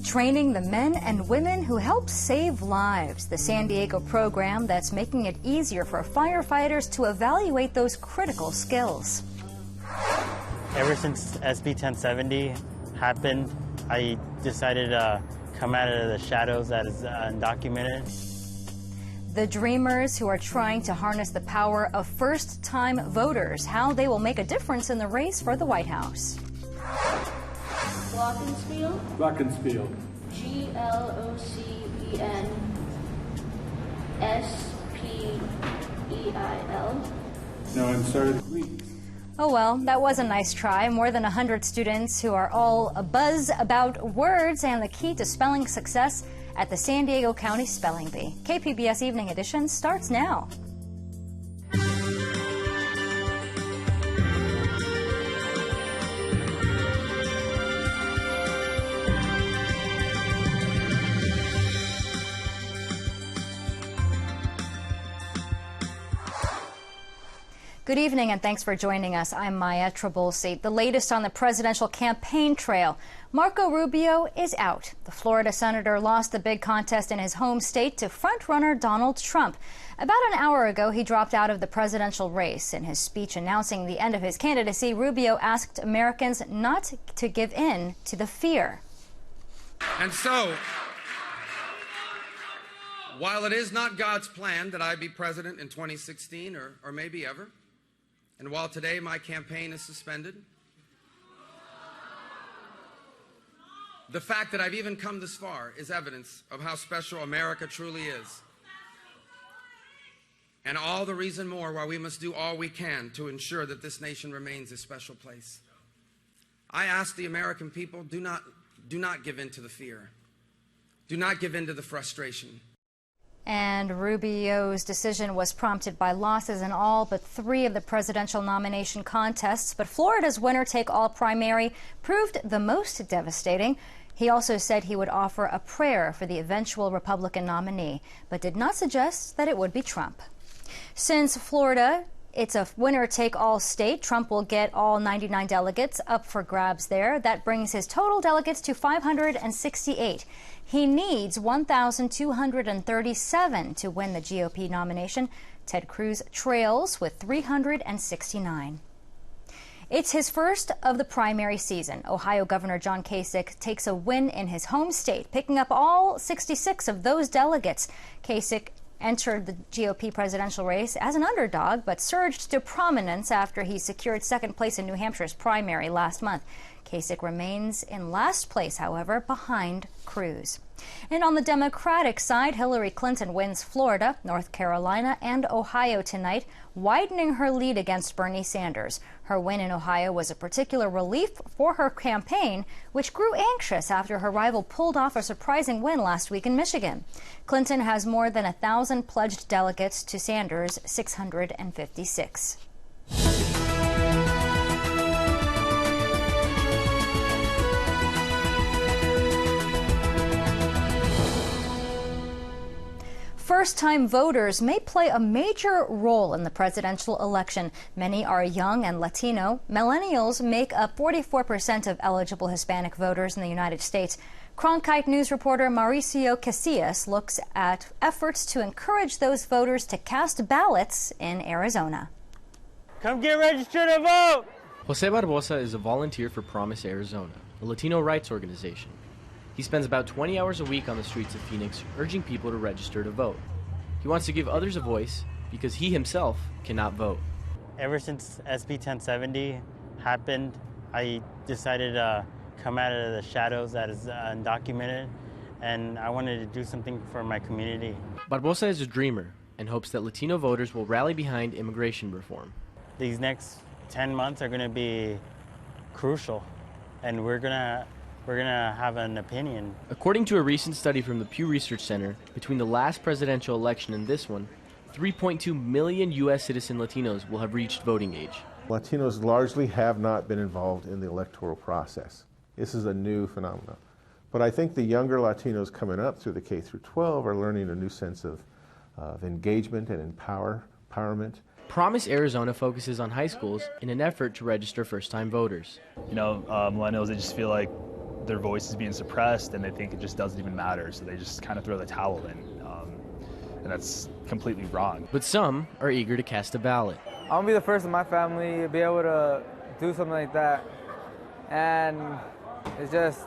training the men and women who help save lives. The San Diego program that's making it easier for firefighters to evaluate those critical skills. Ever since SB 1070 happened, I decided to come out of the shadows as undocumented. The dreamers who are trying to harness the power of first-time voters, how they will make a difference in the race for the White House. Glockenspiel. Glockenspiel. Glockenspiel. No, I'm sorry. Oh well, that was a nice try. More than 100 students who are all abuzz about words and the key to spelling success at the San Diego County Spelling Bee. KPBS Evening Edition starts now. Good evening and thanks for joining us. I'm Maya Trabolsi. The latest on the presidential campaign trail. Marco Rubio is out. The Florida senator lost the big contest in his home state to frontrunner Donald Trump. About an hour ago, he dropped out of the presidential race. In his speech announcing the end of his candidacy, Rubio asked Americans not to give in to the fear. And so, while it is not God's plan that I be president in 2016 or maybe ever, and while today my campaign is suspended, the fact that I've even come this far is evidence of how special America truly is. And all the reason more why we must do all we can to ensure that this nation remains a special place. I ask the American people, do not give in to the fear. Do not give in to the frustration. And Rubio's decision was prompted by losses in all but 3 of the presidential nomination contests. But Florida's winner-take-all primary proved the most devastating. He also said he would offer a prayer for the eventual Republican nominee, but did not suggest that it would be Trump. Since Florida, it's a winner-take-all state, Trump will get all 99 delegates up for grabs there. That brings his total delegates to 568. He needs 1,237 to win the GOP nomination. Ted Cruz trails with 369. It's his first of the primary season. Ohio Governor John Kasich takes a win in his home state, picking up all 66 of those delegates. Kasich entered the GOP presidential race as an underdog, but surged to prominence after he secured second place in New Hampshire's primary last month. Kasich remains in last place, however, behind Cruz. And on the Democratic side, Hillary Clinton wins Florida, North Carolina, and Ohio tonight, widening her lead against Bernie Sanders. Her win in Ohio was a particular relief for her campaign, which grew anxious after her rival pulled off a surprising win last week in Michigan. Clinton has more than 1,000 pledged delegates to Sanders' 656. First-time voters may play a major role in the presidential election. Many are young and Latino. Millennials make up 44% of eligible Hispanic voters in the United States. Cronkite News reporter Mauricio Casillas looks at efforts to encourage those voters to cast ballots in Arizona. Come get registered to vote! Jose Barbosa is a volunteer for Promise Arizona, a Latino rights organization. He spends about 20 hours a week on the streets of Phoenix, urging people to register to vote. He wants to give others a voice because he himself cannot vote. Ever since SB 1070 happened, I decided to come out of the shadows as undocumented, and I wanted to do something for my community. Barbosa is a dreamer and hopes that Latino voters will rally behind immigration reform. These next 10 months are going to be crucial, and we're going to have an opinion. According to a recent study from the Pew Research Center, between the last presidential election and this one, 3.2 million U.S. citizen Latinos will have reached voting age. Latinos largely have not been involved in the electoral process. This is a new phenomenon. But I think the younger Latinos coming up through the K through 12 are learning a new sense of engagement and empowerment. Promise Arizona focuses on high schools in an effort to register first-time voters. Millennials, they just feel like their voice is being suppressed and they think it just doesn't even matter, so they just kind of throw the towel in. And that's completely wrong. But some are eager to cast a ballot. I want to be the first in my family to be able to do something like that. And it's just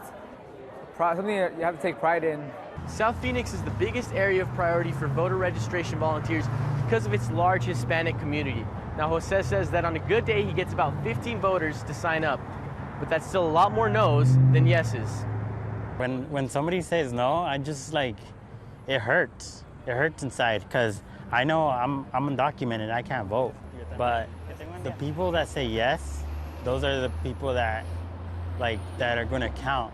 something you have to take pride in. South Phoenix is the biggest area of priority for voter registration volunteers because of its large Hispanic community. Now, Jose says that on a good day, he gets about 15 voters to sign up, but that's still a lot more no's than yeses. When somebody says no, I just like, it hurts. It hurts inside because I know I'm undocumented, I can't vote. But the people that say yes, those are the people that are going to count.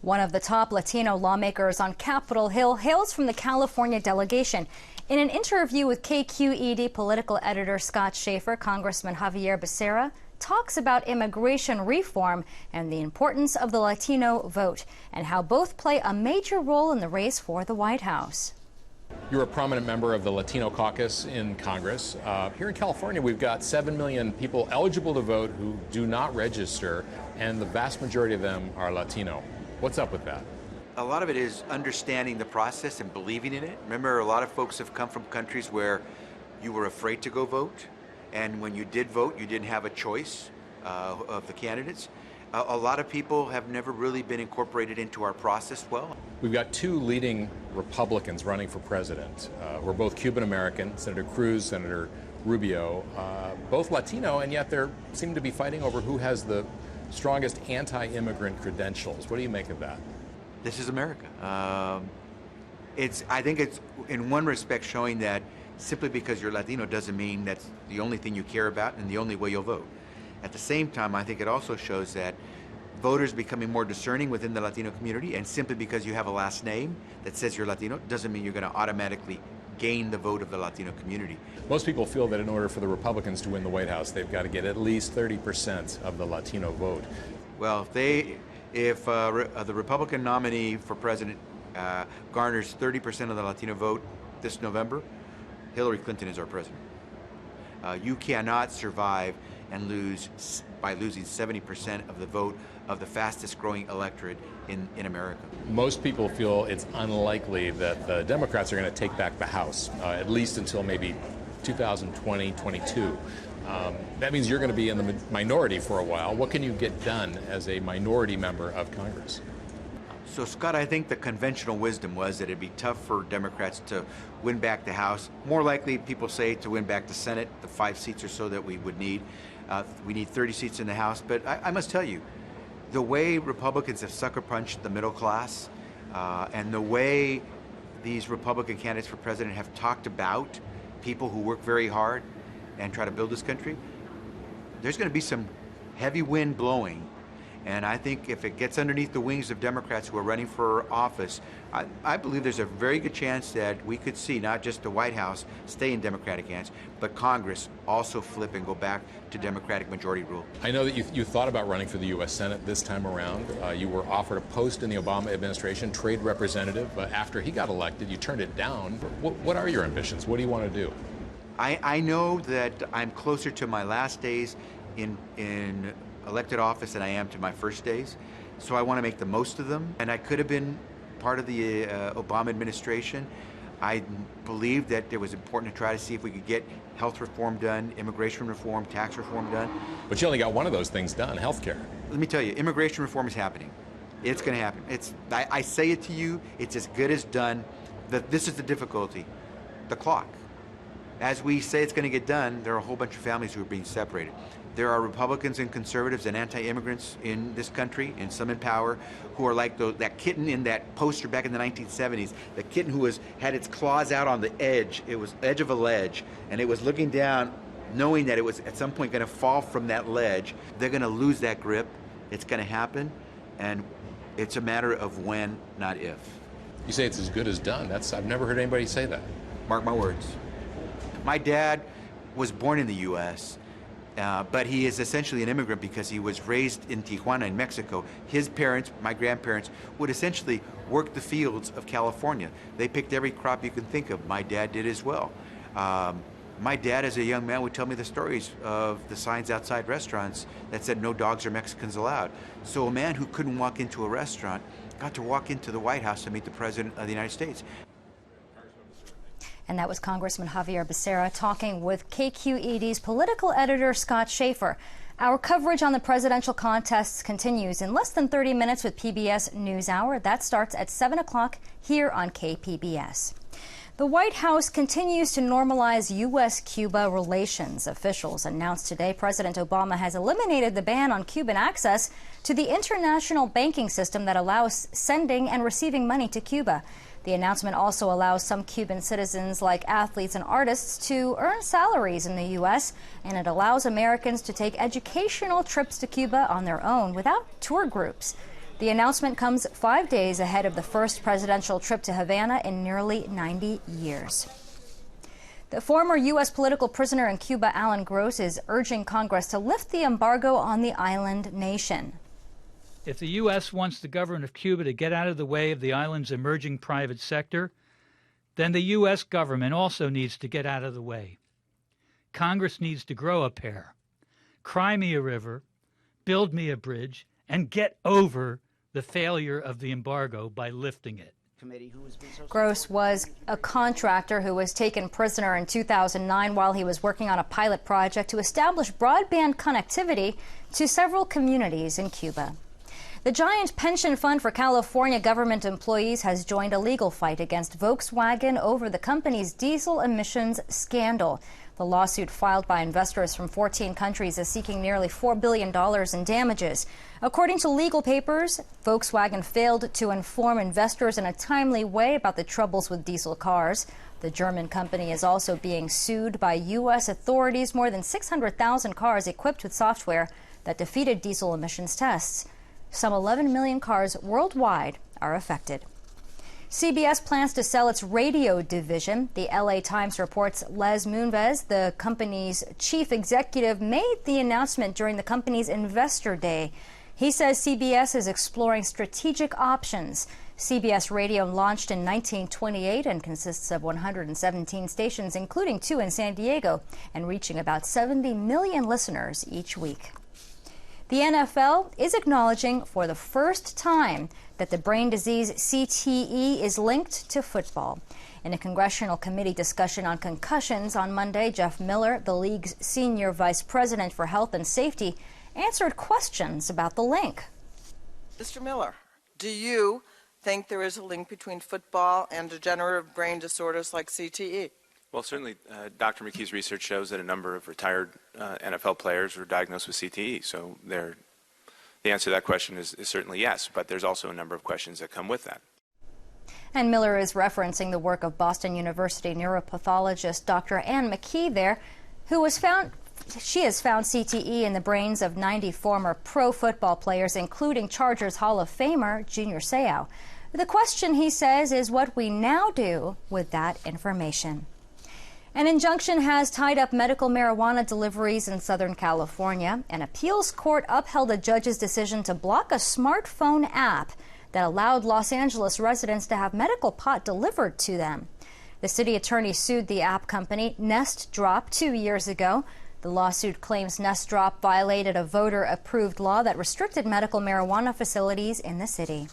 One of the top Latino lawmakers on Capitol Hill hails from the California delegation. In an interview with KQED political editor Scott Schaefer, Congressman Xavier Becerra talks about immigration reform and the importance of the Latino vote and how both play a major role in the race for the White House. You're a prominent member of the Latino caucus in Congress. Here in California, we've got 7 million people eligible to vote who do not register, and the vast majority of them are Latino. What's up with that? A lot of it is understanding the process and believing in it. Remember, a lot of folks have come from countries where you were afraid to go vote, and when you did vote, you didn't have a choice of the candidates. A lot of people have never really been incorporated into our process well. We've got 2 leading Republicans running for president. We're both Cuban American, Senator Cruz, Senator Rubio, both Latino, and yet they seem to be fighting over who has the strongest anti-immigrant credentials. What do you make of that? This is America. I think it's, in one respect, showing that simply because you're Latino doesn't mean that's the only thing you care about and the only way you'll vote. At the same time, I think it also shows that voters becoming more discerning within the Latino community, and simply because you have a last name that says you're Latino doesn't mean you're going to automatically gain the vote of the Latino community. Most people feel that in order for the Republicans to win the White House, they've got to get at least 30% of the Latino vote. Well, if the Republican nominee for president garners 30% of the Latino vote this November, Hillary Clinton is our president. You cannot survive and lose by losing 70% of the vote of the fastest growing electorate in America. Most people feel it's unlikely that the Democrats are going to take back the House, at least until maybe 2020-22. That means you're going to be in the minority for a while. What can you get done as a minority member of Congress? So, Scott, I think the conventional wisdom was that it'd be tough for Democrats to win back the House. More likely, people say, to win back the Senate, the 5 seats or so that we would need. We need 30 seats in the House. But I must tell you, the way Republicans have sucker punched the middle class and the way these Republican candidates for president have talked about people who work very hard and try to build this country, there's going to be some heavy wind blowing. And I think if it gets underneath the wings of Democrats who are running for office, I believe there's a very good chance that we could see not just the White House stay in Democratic hands, but Congress also flip and go back to Democratic majority rule. I know that you thought about running for the U.S. Senate this time around. You were offered a post in the Obama administration, trade representative, but after he got elected, you turned it down. What are your ambitions? What do you want to do? I know that I'm closer to my last days in elected office than I am to my first days, so I want to make the most of them. And I could have been part of the Obama administration. I believe that it was important to try to see if we could get health reform done, immigration reform, tax reform done. But you only got one of those things done, health care. Let me tell you, immigration reform is happening. It's going to happen. I say it to you, it's as good as done. This is the difficulty, the clock. As we say it's going to get done, there are a whole bunch of families who are being separated. There are Republicans and conservatives and anti-immigrants in this country, and some in power, who are like that kitten in that poster back in the 1970s, the kitten who had its claws out on the edge. It was edge of a ledge, and it was looking down, knowing that it was at some point going to fall from that ledge. They're going to lose that grip. It's going to happen, and it's a matter of when, not if. You say it's as good as done. I've never heard anybody say that. Mark my words. My dad was born in the U.S., But he is essentially an immigrant because he was raised in Tijuana in Mexico. His parents, my grandparents, would essentially work the fields of California. They picked every crop you can think of. My dad did as well. My dad, as a young man, would tell me the stories of the signs outside restaurants that said no dogs or Mexicans allowed. So a man who couldn't walk into a restaurant got to walk into the White House to meet the President of the United States. And that was Congressman Xavier Becerra talking with KQED's political editor Scott Schaefer. Our coverage on the presidential contests continues in less than 30 minutes with PBS NewsHour. That starts at 7 o'clock here on KPBS. The White House continues to normalize U.S.-Cuba relations. Officials announced today President Obama has eliminated the ban on Cuban access to the international banking system that allows sending and receiving money to Cuba. The announcement also allows some Cuban citizens, like athletes and artists, to earn salaries in the U.S., and it allows Americans to take educational trips to Cuba on their own without tour groups. The announcement comes 5 days ahead of the first presidential trip to Havana in nearly 90 years. The former U.S. political prisoner in Cuba, Alan Gross, is urging Congress to lift the embargo on the island nation. If the U.S. wants the government of Cuba to get out of the way of the island's emerging private sector, then the U.S. government also needs to get out of the way. Congress needs to grow a pair, cry me a river, build me a bridge, and get over the failure of the embargo by lifting it. Gross was a contractor who was taken prisoner in 2009 while he was working on a pilot project to establish broadband connectivity to several communities in Cuba. The giant pension fund for California government employees has joined a legal fight against Volkswagen over the company's diesel emissions scandal. The lawsuit filed by investors from 14 countries is seeking nearly $4 billion in damages. According to legal papers, Volkswagen failed to inform investors in a timely way about the troubles with diesel cars. The German company is also being sued by U.S. authorities. More than 600,000 cars equipped with software that defeated diesel emissions tests. Some 11 million cars worldwide are affected. CBS plans to sell its radio division. The LA Times reports Les Moonves, the company's chief executive, made the announcement during the company's investor day. He says CBS is exploring strategic options. CBS Radio launched in 1928 and consists of 117 stations, including 2 in San Diego, and reaching about 70 million listeners each week. The NFL is acknowledging for the first time that the brain disease CTE is linked to football. In a congressional committee discussion on concussions on Monday, Jeff Miller, the league's senior vice president for health and safety, answered questions about the link. Mr. Miller, do you think there is a link between football and degenerative brain disorders like CTE? Well, certainly, Dr. McKee's research shows that a number of retired NFL players were diagnosed with CTE. So the answer to that question is certainly yes, but there's also a number of questions that come with that. And Miller is referencing the work of Boston University neuropathologist Dr. Ann McKee there, who has found CTE in the brains of 90 former pro football players, including Chargers Hall of Famer Junior Seau. The question, he says, is what we now do with that information. An injunction has tied up medical marijuana deliveries in Southern California. An appeals court upheld a judge's decision to block a smartphone app that allowed Los Angeles residents to have medical pot delivered to them. The city attorney sued the app company, Nest Drop, 2 years ago. The lawsuit claims Nest Drop violated a voter-approved law that restricted medical marijuana facilities in the city.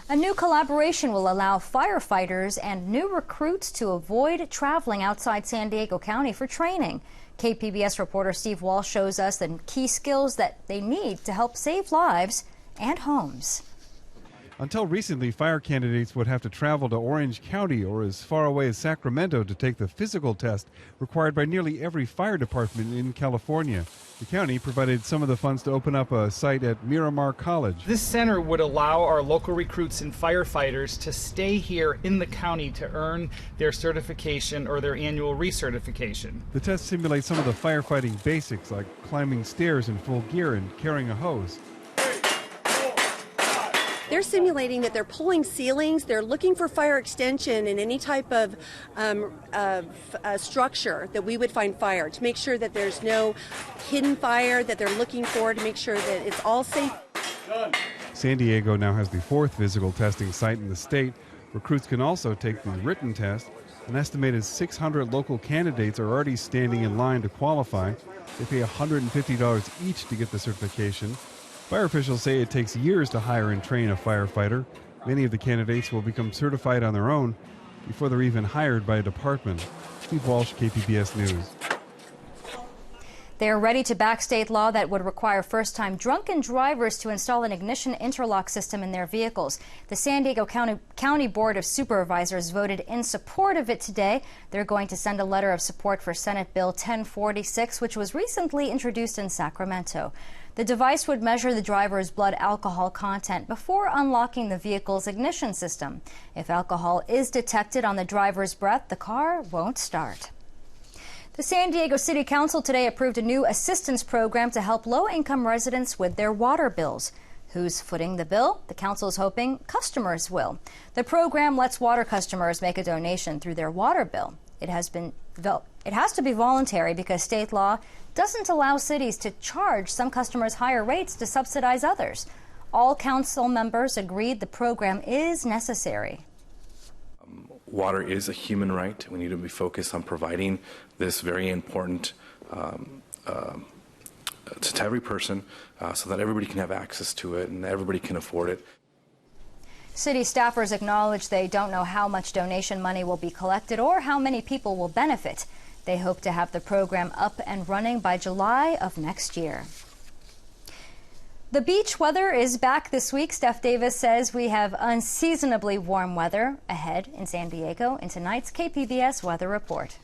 A new collaboration will allow firefighters and new recruits to avoid traveling outside San Diego County for training. KPBS reporter Steve Walsh shows us the key skills that they need to help save lives and homes. Until recently, fire candidates would have to travel to Orange County or as far away as Sacramento to take the physical test required by nearly every fire department in California. The county provided some of the funds to open up a site at Miramar College. This center would allow our local recruits and firefighters to stay here in the county to earn their certification or their annual recertification. The test simulates some of the firefighting basics like climbing stairs in full gear and carrying a hose. they're simulating that they're pulling ceilings, they're looking for fire extension in any type of structure that we would find fire, to make sure that there's no hidden fire that they're looking for, to make sure that it's all safe. San Diego now has the 4th physical testing site in the state. Recruits can also take the written test. An estimated 600 local candidates are already standing in line to qualify. They pay $150 each to get the certification. Fire officials say it takes years to hire and train a firefighter. Many of the candidates will become certified on their own before they're even hired by a department. Steve Walsh, KPBS News. They are ready to back state law that would require first-time drunken drivers to install an ignition interlock system in their vehicles. The San Diego County Board of Supervisors voted in support of it today. They're going to send a letter of support for Senate Bill 1046, which was recently introduced in Sacramento. The device would measure the driver's blood alcohol content before unlocking the vehicle's ignition system. If alcohol is detected on the driver's breath, the car won't start. The San Diego City Council today approved a new assistance program to help low-income residents with their water bills. Who's footing the bill? The council is hoping customers will. The program lets water customers make a donation through their water bill. It has to be voluntary because state law doesn't allow cities to charge some customers higher rates to subsidize others. All council members agreed the program is necessary. Water is a human right. We need to be focused on providing this very important to every person so that everybody can have access to it and everybody can afford it. City staffers acknowledge they don't know how much donation money will be collected or how many people will benefit. They hope to have the program up and running by July of next year. The beach weather is back this week. Steph Davis says we have unseasonably warm weather ahead in San Diego in tonight's KPBS weather report.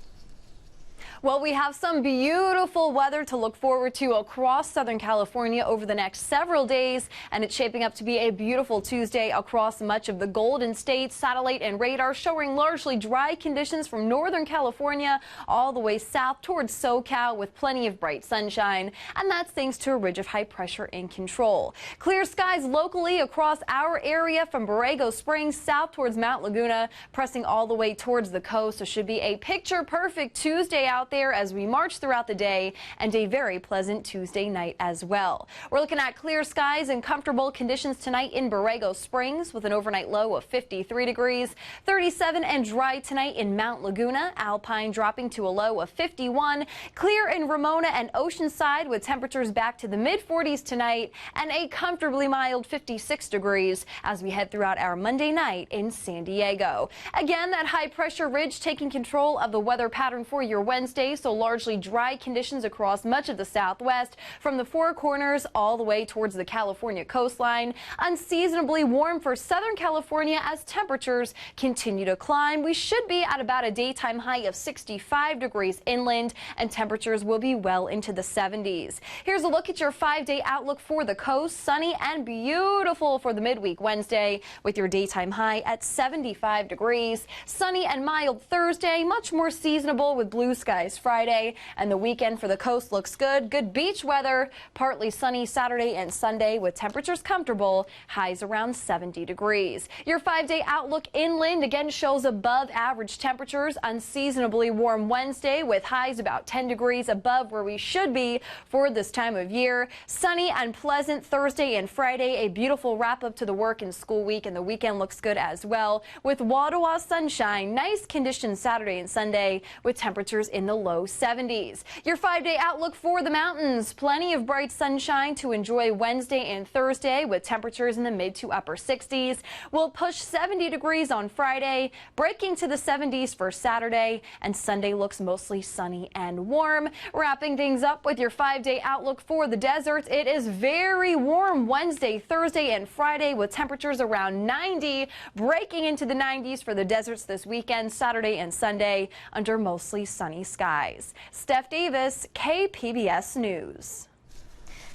Well, we have some beautiful weather to look forward to across Southern California over the next several days, and it's shaping up to be a beautiful Tuesday across much of the Golden State. Satellite and radar showing largely dry conditions from Northern California all the way south towards SoCal with plenty of bright sunshine, and that's thanks to a ridge of high pressure in control. Clear skies locally across our area from Borrego Springs south towards Mount Laguna, pressing all the way towards the coast, so should be a picture-perfect Tuesday out there as we march throughout the day, and a very pleasant Tuesday night as well. We're looking at clear skies and comfortable conditions tonight in Borrego Springs with an overnight low of 53 degrees, 37 and dry tonight in Mount Laguna, Alpine dropping to a low of 51, clear in Ramona and Oceanside with temperatures back to the mid-40s tonight, and a comfortably mild 56 degrees as we head throughout our Monday night in San Diego. Again, that high pressure ridge taking control of the weather pattern for your Wednesday, so largely dry conditions across much of the southwest from the Four Corners all the way towards the California coastline. Unseasonably warm for Southern California as temperatures continue to climb. We should be at about a daytime high of 65 degrees inland, and temperatures will be well into the 70s. Here's a look at your 5-day outlook for the coast. Sunny and beautiful for the midweek Wednesday with your daytime high at 75 degrees. Sunny and mild Thursday, much more seasonable with blue skies Friday, and the weekend for the coast looks good. Good beach weather, partly sunny Saturday and Sunday with temperatures comfortable, highs around 70 degrees. Your 5-day outlook inland again shows above average temperatures. Unseasonably warm Wednesday with highs about 10 degrees above where we should be for this time of year. Sunny and pleasant Thursday and Friday, a beautiful wrap up to the work and school week, and the weekend looks good as well with wah-to-wah sunshine. Nice conditions Saturday and Sunday with temperatures in the low 70s. Your 5-day outlook for the mountains. Plenty of bright sunshine to enjoy Wednesday and Thursday with temperatures in the mid to upper 60s. We'll push 70 degrees on Friday, breaking to the 70s for Saturday, and Sunday looks mostly sunny and warm. Wrapping things up with your 5-day outlook for the deserts. It is very warm Wednesday, Thursday, and Friday with temperatures around 90, breaking into the 90s for the deserts this weekend, Saturday and Sunday, under mostly sunny skies. Steph Davis, KPBS News.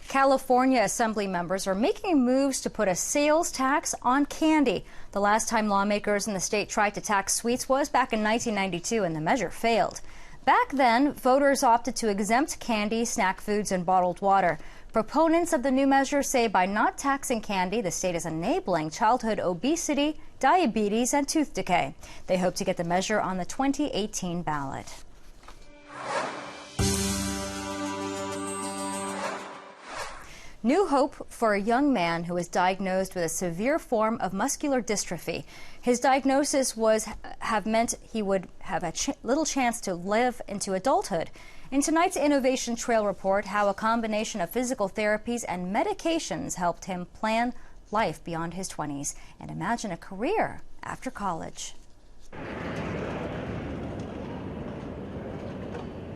California Assembly members are making moves to put a sales tax on candy. The last time lawmakers in the state tried to tax sweets was back in 1992, and the measure failed. Back then, voters opted to exempt candy, snack foods, and bottled water. Proponents of the new measure say by not taxing candy, the state is enabling childhood obesity, diabetes, and tooth decay. They hope to get the measure on the 2018 ballot. New hope for a young man who was diagnosed with a severe form of muscular dystrophy. His diagnosis have meant he would have a little chance to live into adulthood. In tonight's Innovation Trail report, how a combination of physical therapies and medications helped him plan life beyond his 20s and imagine a career after college.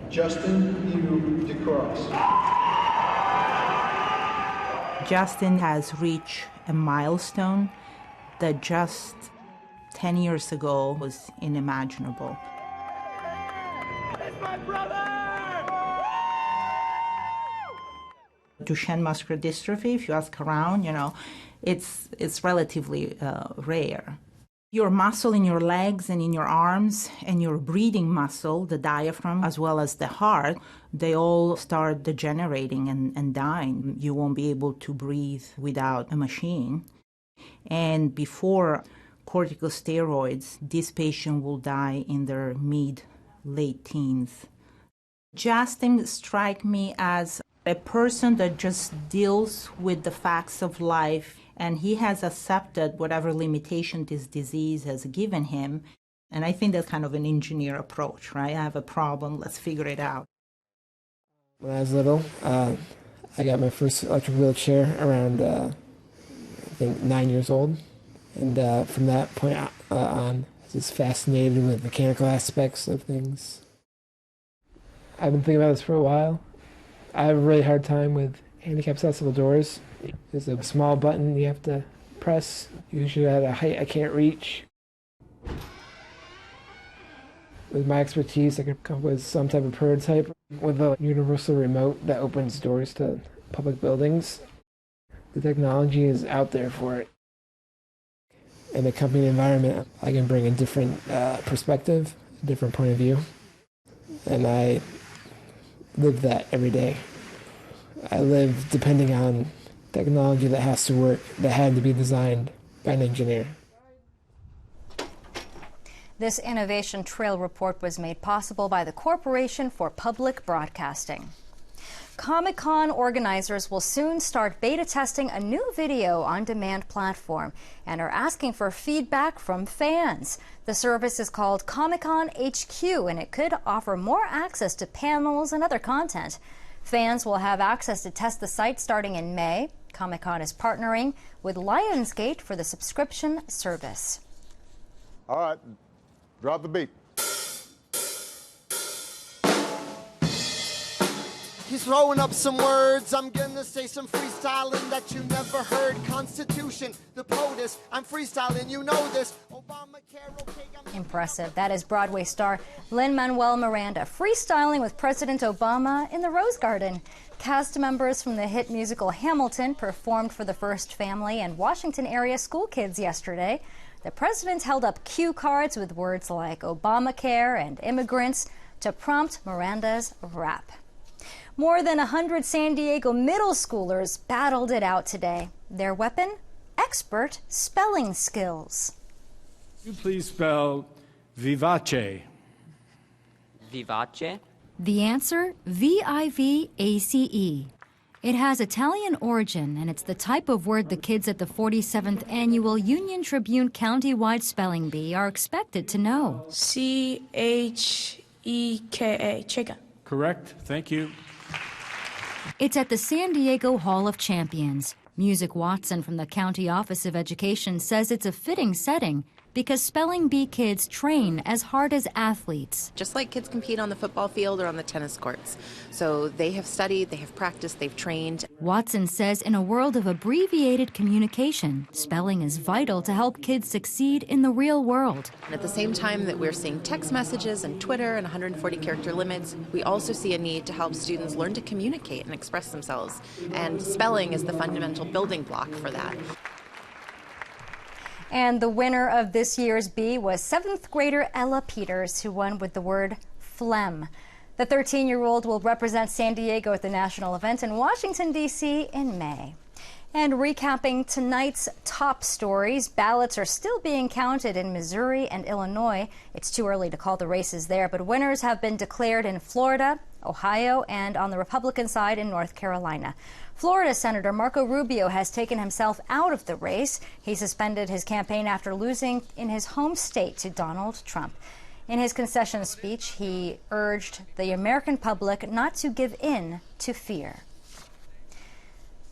Justin Hugh DeCross. Justin has reached a milestone that just 10 years ago was unimaginable. That's my brother! Duchenne muscular dystrophy, if you ask around, it's relatively rare. Your muscle in your legs and in your arms and your breathing muscle, the diaphragm, as well as the heart, they all start degenerating and dying. You won't be able to breathe without a machine. And before corticosteroids, this patient will die in their late teens. Justin strikes me as a person that just deals with the facts of life, and he has accepted whatever limitation this disease has given him. And I think that's kind of an engineer approach, right? I have a problem, let's figure it out. When I was little, I got my first electric wheelchair around, I think, 9 years old. And from that point on, I was just fascinated with mechanical aspects of things. I've been thinking about this for a while. I have a really hard time with handicap accessible doors. There's a small button you have to press, usually at a height I can't reach. With my expertise, I could come up with some type of prototype with a universal remote that opens doors to public buildings. The technology is out there for it. In the company environment, I can bring a different perspective, a different point of view, and I live that every day. I live depending on technology that has to work, that had to be designed by an engineer. This Innovation Trail report was made possible by the Corporation for Public Broadcasting. Comic-Con organizers will soon start beta testing a new video-on-demand platform and are asking for feedback from fans. The service is called Comic-Con HQ, and it could offer more access to panels and other content. Fans will have access to test the site starting in May. Comic-Con is partnering with Lionsgate for the subscription service. All right, drop the beat. He's throwing up some words. I'm gonna say some freestyling that you never heard. Constitution, the POTUS. I'm freestyling, you know this. Obamacare, okay, Impressive. That is Broadway star Lin-Manuel Miranda freestyling with President Obama in the Rose Garden. Cast members from the hit musical Hamilton performed for the First Family and Washington area school kids yesterday. The president held up cue cards with words like Obamacare and immigrants to prompt Miranda's rap. More than 100 San Diego middle schoolers battled it out today. Their weapon? Expert spelling skills. You please spell vivace. Vivace? The answer, V-I-V-A-C-E. It has Italian origin, and it's the type of word the kids at the 47th Annual Union Tribune Countywide Spelling Bee are expected to know. C-H-E-K-A, chica. Correct, thank you. It's at the San Diego Hall of Champions. Music Watson from the County Office of Education says it's a fitting setting because spelling bee kids train as hard as athletes. Just like kids compete on the football field or on the tennis courts. So they have studied, they have practiced, they've trained. Watson says in a world of abbreviated communication, spelling is vital to help kids succeed in the real world. And at the same time that we're seeing text messages and Twitter and 140 character limits, we also see a need to help students learn to communicate and express themselves. And spelling is the fundamental building block for that. And the winner of this year's bee was 7th grader Ella Peters, who won with the word phlegm. The 13-year-old will represent San Diego at the national event in Washington, D.C. in May. And recapping tonight's top stories, ballots are still being counted in Missouri and Illinois. It's too early to call the races there, but winners have been declared in Florida, Ohio, and on the Republican side in North Carolina. Florida Senator Marco Rubio has taken himself out of the race. He suspended his campaign after losing in his home state to Donald Trump. In his concession speech, he urged the American public not to give in to fear.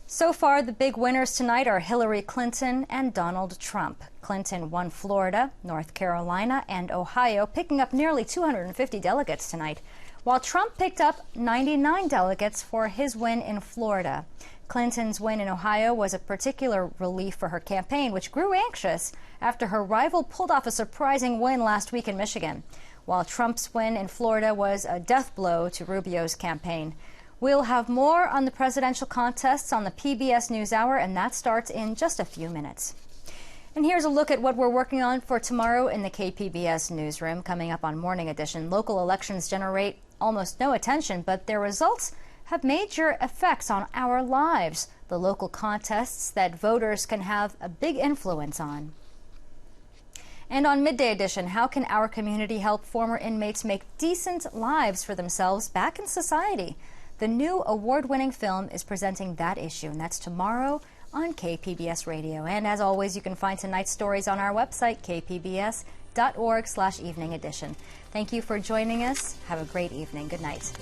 So far, the big winners tonight are Hillary Clinton and Donald Trump. Clinton won Florida, North Carolina, and Ohio, picking up nearly 250 delegates tonight, while Trump picked up 99 delegates for his win in Florida. Clinton's win in Ohio was a particular relief for her campaign, which grew anxious after her rival pulled off a surprising win last week in Michigan, while Trump's win in Florida was a death blow to Rubio's campaign. We'll have more on the presidential contests on the PBS NewsHour, and that starts in just a few minutes. And here's a look at what we're working on for tomorrow in the KPBS newsroom. Coming up on Morning Edition, local elections generate almost no attention, but their results have major effects on our lives. The local contests that voters can have a big influence on. And on Midday Edition, how can our community help former inmates make decent lives for themselves back in society? The new award-winning film is presenting that issue, and that's tomorrow on KPBS Radio. And as always, you can find tonight's stories on our website, kpbs.org/evening edition. Thank you for joining us. Have a great evening. Good night.